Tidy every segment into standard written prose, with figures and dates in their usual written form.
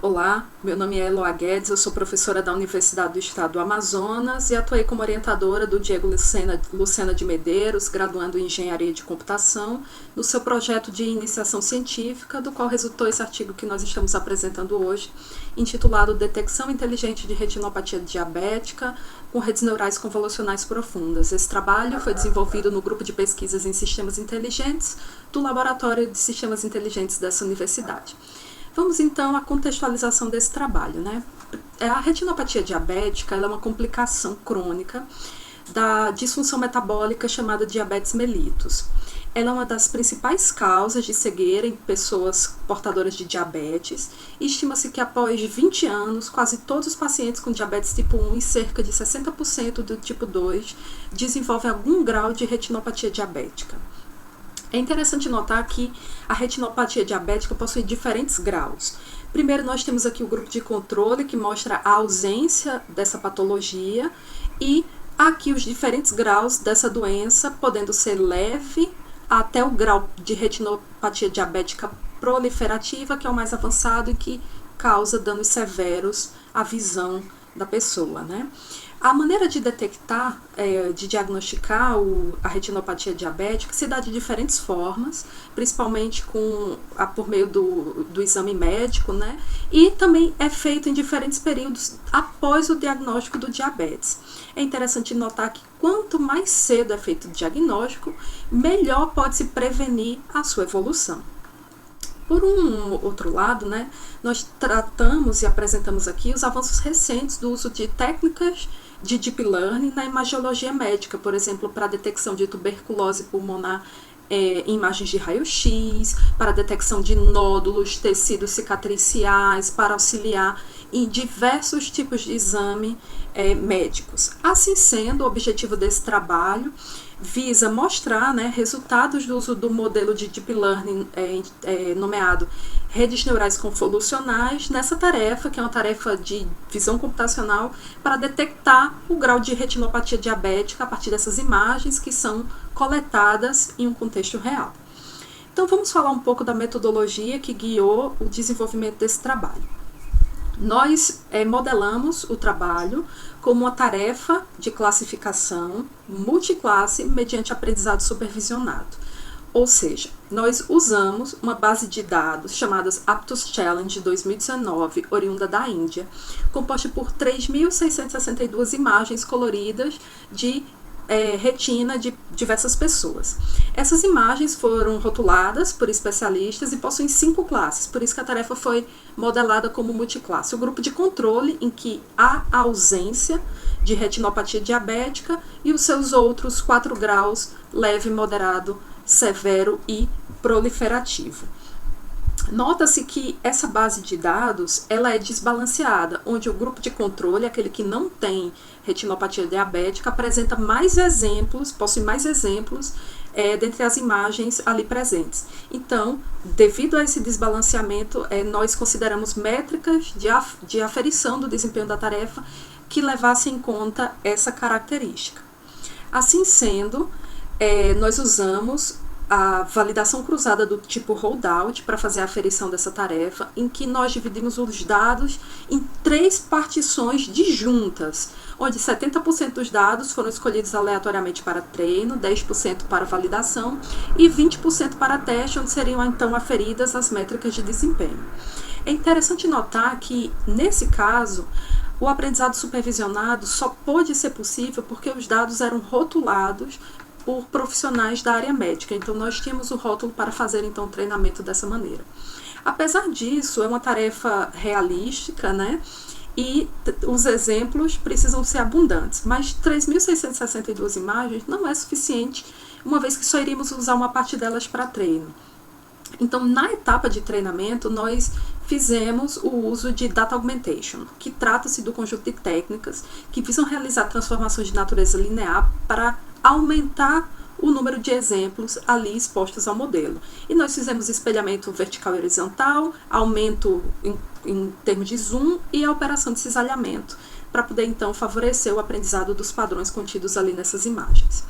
Olá, meu nome é Eloá Guedes, eu sou professora da Universidade do Estado do Amazonas e atuei como orientadora do Diego Lucena de Medeiros, graduando em Engenharia de Computação, no seu projeto de iniciação científica, do qual resultou esse artigo que nós estamos apresentando hoje, intitulado Detecção Inteligente de Retinopatia Diabética com redes neurais convolucionais profundas. Esse trabalho foi desenvolvido no grupo de pesquisas em sistemas inteligentes do Laboratório de Sistemas Inteligentes dessa universidade. Vamos então à contextualização desse trabalho, né? A retinopatia diabética ela é uma complicação crônica da disfunção metabólica chamada diabetes mellitus. Ela é uma das principais causas de cegueira em pessoas portadoras de diabetes e estima-se que após 20 anos, quase todos os pacientes com diabetes tipo 1 e cerca de 60% do tipo 2 desenvolvem algum grau de retinopatia diabética. É interessante notar que a retinopatia diabética possui diferentes graus. Primeiro, nós temos aqui o grupo de controle, que mostra a ausência dessa patologia, e aqui os diferentes graus dessa doença, podendo ser leve até o grau de retinopatia diabética proliferativa, que é o mais avançado e que causa danos severos à visão da pessoa, né? A maneira de detectar, de diagnosticar a retinopatia diabética se dá de diferentes formas, principalmente por meio do exame médico, né? E também é feito em diferentes períodos após o diagnóstico do diabetes. É interessante notar que quanto mais cedo é feito o diagnóstico, melhor pode-se prevenir a sua evolução. Por um outro lado, né, nós tratamos e apresentamos aqui os avanços recentes do uso de técnicas de Deep Learning na imagiologia médica, por exemplo, para a detecção de tuberculose pulmonar em imagens de raio-x, para a detecção de nódulos, tecidos cicatriciais, para auxiliar em diversos tipos de exame médicos. Assim sendo, o objetivo desse trabalho visa mostrar, né, resultados do uso do modelo de Deep Learning nomeado redes neurais convolucionais nessa tarefa, que é uma tarefa de visão computacional, para detectar o grau de retinopatia diabética a partir dessas imagens que são coletadas em um contexto real. Então vamos falar um pouco da metodologia que guiou o desenvolvimento desse trabalho. Nós modelamos o trabalho como uma tarefa de classificação multiclasse mediante aprendizado supervisionado. Ou seja, nós usamos uma base de dados chamada Aptus Challenge 2019, oriunda da Índia, composta por 3.662 imagens coloridas de retina de diversas pessoas. Essas imagens foram rotuladas por especialistas e possuem 5 classes, por isso que a tarefa foi modelada como multiclasse. O grupo de controle, em que há a ausência de retinopatia diabética, e os seus outros 4 graus, leve, moderado, severo e proliferativo. Nota-se que essa base de dados ela é desbalanceada, onde o grupo de controle, aquele que não tem retinopatia diabética, apresenta mais exemplos, possui mais exemplos dentre as imagens ali presentes. Então, devido a esse desbalanceamento, nós consideramos métricas de aferição do desempenho da tarefa que levassem em conta essa característica. Assim sendo, nós usamos a validação cruzada do tipo holdout para fazer a aferição dessa tarefa, em que nós dividimos os dados em 3 partições disjuntas, onde 70% dos dados foram escolhidos aleatoriamente para treino, 10% para validação e 20% para teste, onde seriam então aferidas as métricas de desempenho. É interessante notar que, nesse caso, o aprendizado supervisionado só pôde ser possível porque os dados eram rotulados por profissionais da área médica. Então, nós tínhamos o rótulo para fazer, então, o treinamento dessa maneira. Apesar disso, é uma tarefa realística, né? E os exemplos precisam ser abundantes. Mas 3.662 imagens não é suficiente, uma vez que só iríamos usar uma parte delas para treino. Então, na etapa de treinamento, nós fizemos o uso de Data Augmentation, que trata-se do conjunto de técnicas que visam realizar transformações de natureza linear para aumentar o número de exemplos ali expostos ao modelo. E nós fizemos espelhamento vertical e horizontal, aumento em termos de zoom e a operação de cisalhamento, para poder então favorecer o aprendizado dos padrões contidos ali nessas imagens.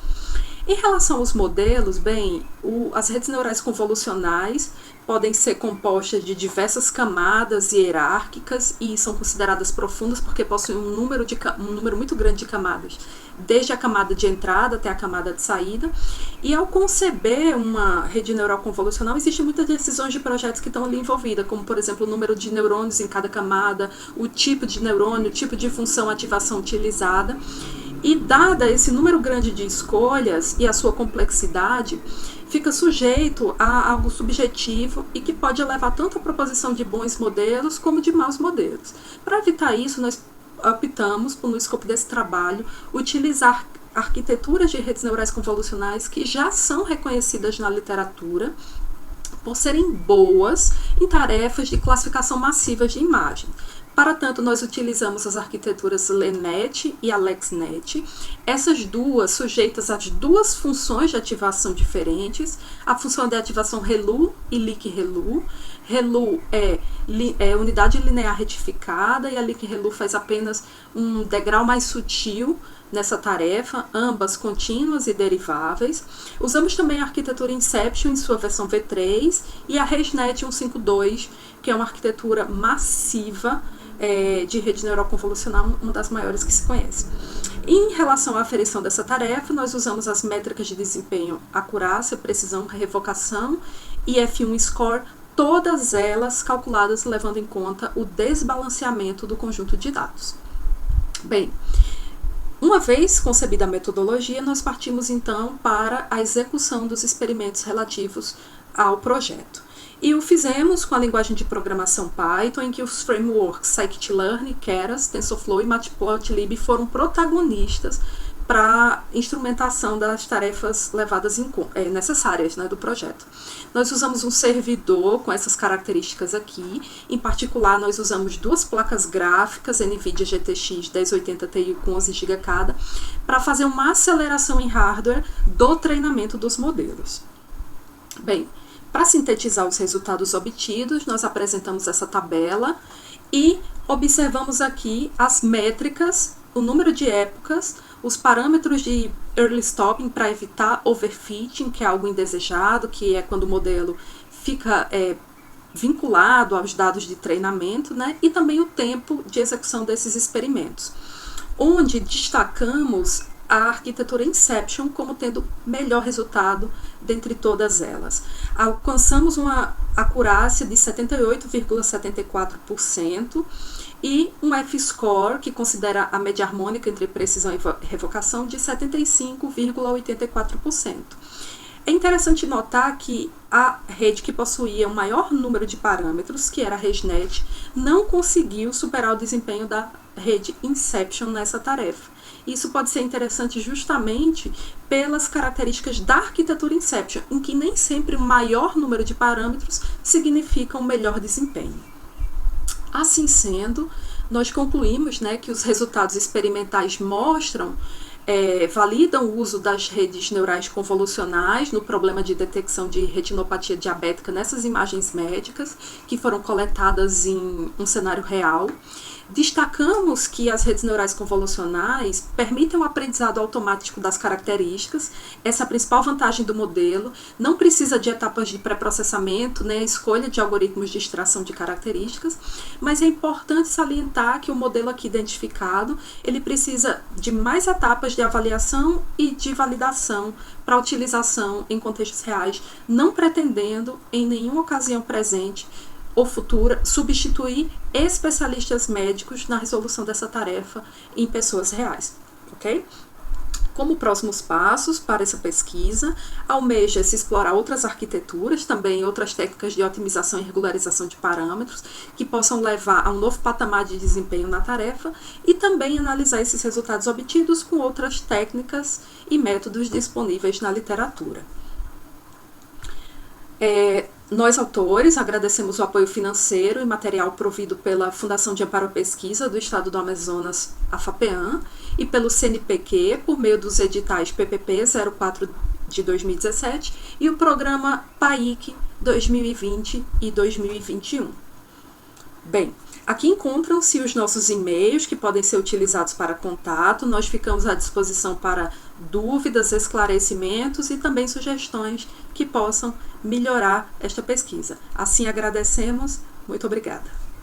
Em relação aos modelos, bem, as redes neurais convolucionais podem ser compostas de diversas camadas hierárquicas e são consideradas profundas porque possuem um número muito grande de camadas, desde a camada de entrada até a camada de saída. E ao conceber uma rede neural convolucional, existem muitas decisões de projetos que estão ali envolvidas, como, por exemplo, o número de neurônios em cada camada, o tipo de neurônio, o tipo de função ativação utilizada. E dada esse número grande de escolhas e a sua complexidade, fica sujeito a algo subjetivo e que pode levar tanto à proposição de bons modelos como de maus modelos. Para evitar isso, nós optamos por, no escopo desse trabalho, utilizar arquiteturas de redes neurais convolucionais que já são reconhecidas na literatura por serem boas em tarefas de classificação massiva de imagem. Para tanto, nós utilizamos as arquiteturas LeNet e AlexNet, essas duas sujeitas às duas funções de ativação diferentes, a função de ativação ReLU e LIC-ReLU. ReLU é unidade linear retificada e a LIC-ReLU faz apenas um degrau mais sutil nessa tarefa, ambas contínuas e deriváveis. Usamos também a arquitetura Inception em sua versão V3 e a ResNet 152, que é uma arquitetura massiva de rede neural convolucional, uma das maiores que se conhece. Em relação à aferição dessa tarefa, nós usamos as métricas de desempenho, acurácia, precisão, revocação e F1 score, todas elas calculadas levando em conta o desbalanceamento do conjunto de dados. Bem, uma vez concebida a metodologia, nós partimos então para a execução dos experimentos relativos ao projeto. E o fizemos com a linguagem de programação Python, em que os frameworks Scikit-learn, Keras, TensorFlow e Matplotlib foram protagonistas para a instrumentação das tarefas necessárias, né, do projeto. Nós usamos um servidor com essas características aqui. Em particular, nós usamos duas placas gráficas NVIDIA GTX 1080 Ti com 11 GB cada, para fazer uma aceleração em hardware do treinamento dos modelos. Bem, para sintetizar os resultados obtidos, nós apresentamos essa tabela e observamos aqui as métricas, o número de épocas, os parâmetros de early stopping para evitar overfitting, que é algo indesejado, que é quando o modelo fica vinculado aos dados de treinamento, né? E também o tempo de execução desses experimentos, onde destacamos a arquitetura Inception como tendo melhor resultado dentre todas elas. Alcançamos uma acurácia de 78,74% e um F-score, que considera a média harmônica entre precisão e revocação, de 75,84%. É interessante notar que a rede que possuía o maior número de parâmetros, que era a ResNet, não conseguiu superar o desempenho da rede Inception nessa tarefa. Isso pode ser interessante justamente pelas características da arquitetura Inception, em que nem sempre o maior número de parâmetros significa um melhor desempenho. Assim sendo, nós concluímos, né, que os resultados experimentais validam o uso das redes neurais convolucionais no problema de detecção de retinopatia diabética nessas imagens médicas que foram coletadas em um cenário real. Destacamos que as redes neurais convolucionais permitem o aprendizado automático das características, essa é a principal vantagem do modelo, não precisa de etapas de pré-processamento, né, escolha de algoritmos de extração de características, mas é importante salientar que o modelo aqui identificado, ele precisa de mais etapas de avaliação e de validação para utilização em contextos reais, não pretendendo em nenhuma ocasião presente ou futura substituir especialistas médicos na resolução dessa tarefa em pessoas reais, ok? Como próximos passos para essa pesquisa, almeja-se explorar outras arquiteturas, também outras técnicas de otimização e regularização de parâmetros, que possam levar a um novo patamar de desempenho na tarefa, e também analisar esses resultados obtidos com outras técnicas e métodos disponíveis na literatura. Nós, autores, agradecemos o apoio financeiro e material provido pela Fundação de Amparo à Pesquisa do Estado do Amazonas, a FAPEAM, e pelo CNPq, por meio dos editais PPP 04 de 2017 e o programa PAIC 2020 e 2021. Bem, aqui encontram-se os nossos e-mails que podem ser utilizados para contato. Nós ficamos à disposição para dúvidas, esclarecimentos e também sugestões que possam melhorar esta pesquisa. Assim agradecemos. Muito obrigada.